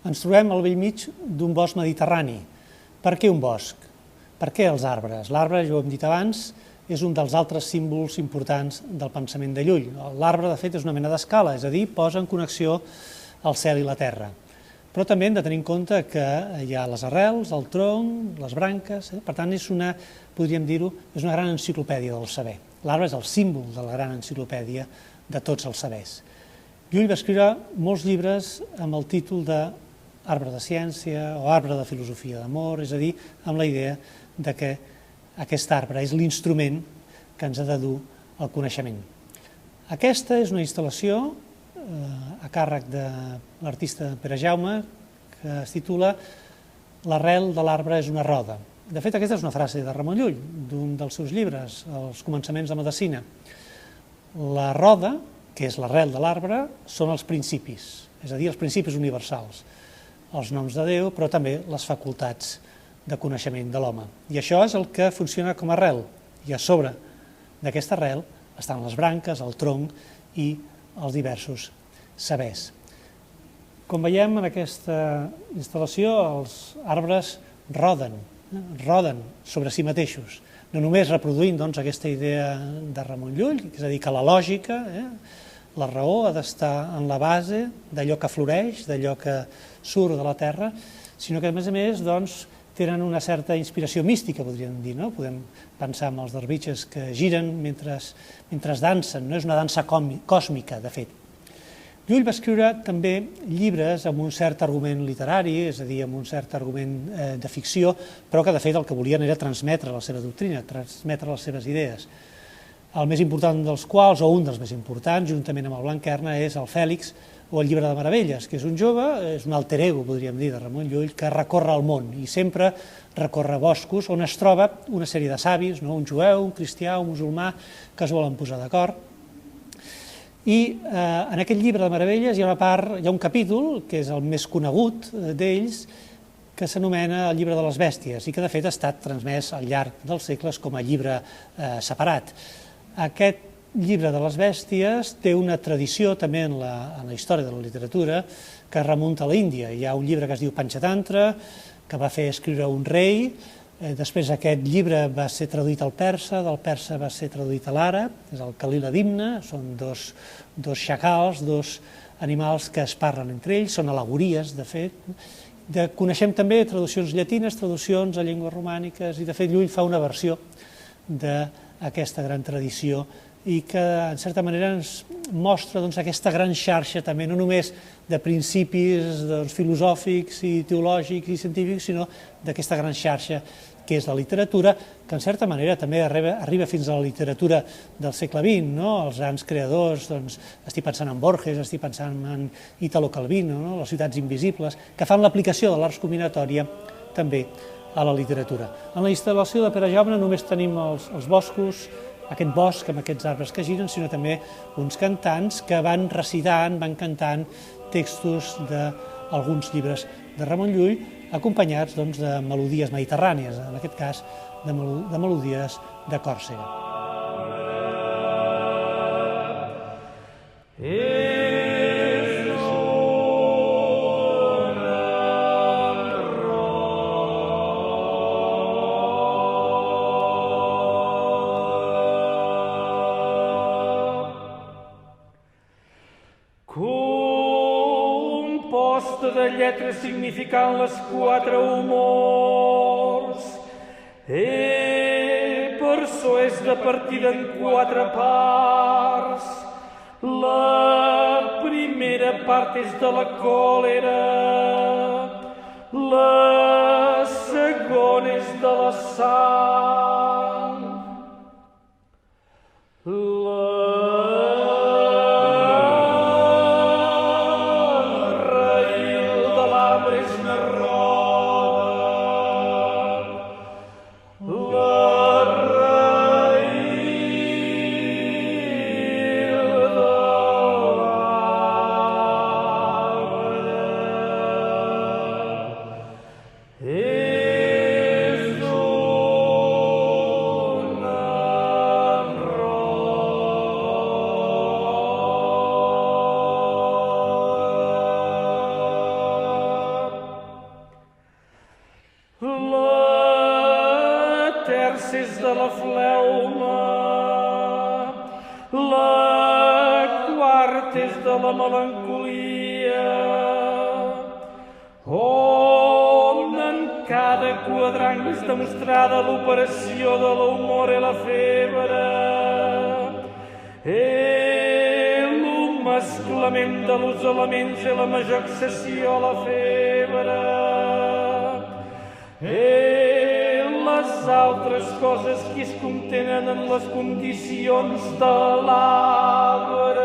Ens trobem al bell mig d'un bosc mediterrani. Per què un bosc? Per què els arbres? L'arbre, ja ho hem dit abans, és un dels altres símbols importants del pensament de Llull. L'arbre, de fet, és una mena d'escala, és a dir, posa en connexió el cel i la terra. Però també hem de tenir en compte que hi ha les arrels, el tronc, les branques, per tant, és una, podríem dir-ho, és una gran enciclopèdia del saber. L'arbre és el símbol de la gran enciclopèdia de tots els sabers. Llull va escriure molts llibres amb el títol de Arbre de ciència o Arbre de filosofia d'amor, és a dir, amb la idea de que aquest arbre és l'instrument que ens ha de dur al coneixement. Aquesta és una instal·lació a càrrec de l'artista Pere Jaume que es titula L'arrel de l'arbre és una roda. De fet, aquesta és una frase de Ramon Llull, d'un dels seus llibres, Els començaments de medicina. La roda, que és l'arrel de l'arbre, són els principis, és a dir, els principis universals, els noms de Déu, però també les facultats de coneixement de l'home. I això és el que funciona com a arrel, i a sobre d'aquesta arrel estan les branques, el tronc i els diversos sabers. Com veiem en aquesta instal·lació, els arbres roden sobre si mateixos, no només reproduint aquesta idea de Ramon Llull, és a dir, que la lògica, la raó ha d'estar en la base d'allò que floreix, d'allò que surt de la terra, sinó que a més tenen una certa inspiració mística, podríem dir, no? Podem pensar en els darbitxes que giren mentre dansen, no és una dansa còsmica, de fet. Llull va escriure també llibres amb un cert argument literari, és a dir, amb un cert argument de ficció, però que de fet el que volien era transmetre la seva doctrina, transmetre les seves idees. El més important dels quals, o un dels més importants, juntament amb el Blanquerna, és el Fèlix o el Llibre de Meravelles, que és un jove, és un alter ego, podríem dir, de Ramon Llull, que recorre el món i sempre recorre boscos on es troba una sèrie de savis, un jueu, un cristià, un musulmà, que es volen posar d'acord. I en aquest Llibre de Meravelles hi ha un capítol, que és el més conegut d'ells, que s'anomena el Llibre de les Bèsties i que de fet ha estat transmès al llarg dels segles com a llibre separat. Aquest Llibre de les Bèsties té una tradició també en la història de la literatura que remunta a l'Índia. Hi ha un llibre que es diu Panchatantra, que va fer escriure un rei, després aquest llibre va ser traduït al persa, del persa va ser traduït a l'àrab, és el Kalila Dimna, són dos xacals, dos animals que es parlen entre ells, són al·legories, de fet. Coneixem també traduccions llatines, traduccions a llengües romàniques, i de fet Llull fa una versió d'aquesta gran tradició i que, en certa manera, ens mostra aquesta gran xarxa també, no només de principis filosòfics i teològics i científics, sinó d'aquesta gran xarxa que és la literatura, que, en certa manera, també arriba fins a la literatura del segle XX, els grans creadors, estic pensant en Borges, estic pensant en Italo Calvino, les ciutats invisibles, que fan l'aplicació de l'art combinatòria també a la literatura. En la instal·lació de Pere Jaume no només tenim els boscos, aquest bosc amb aquests arbres que giren, sinó també uns cantants que van recitant, van cantant textos d'alguns llibres de Ramon Llull, acompanyats de melodies mediterrànies, en aquest cas de melodies de Còrsega. De lletres significant les quatre humors. Per això és de partida en quatre parts. La primera part és de la còlera, la segona és de la sang, és La terça és de la fleuma, la quarta és de la melancolia, on en cada quadrant és demostrada l'operació de l'humor i la febre, mesclament de los elements i la major accessió a la febre. Les altres coses que es contenen en les condicions de l'arbre.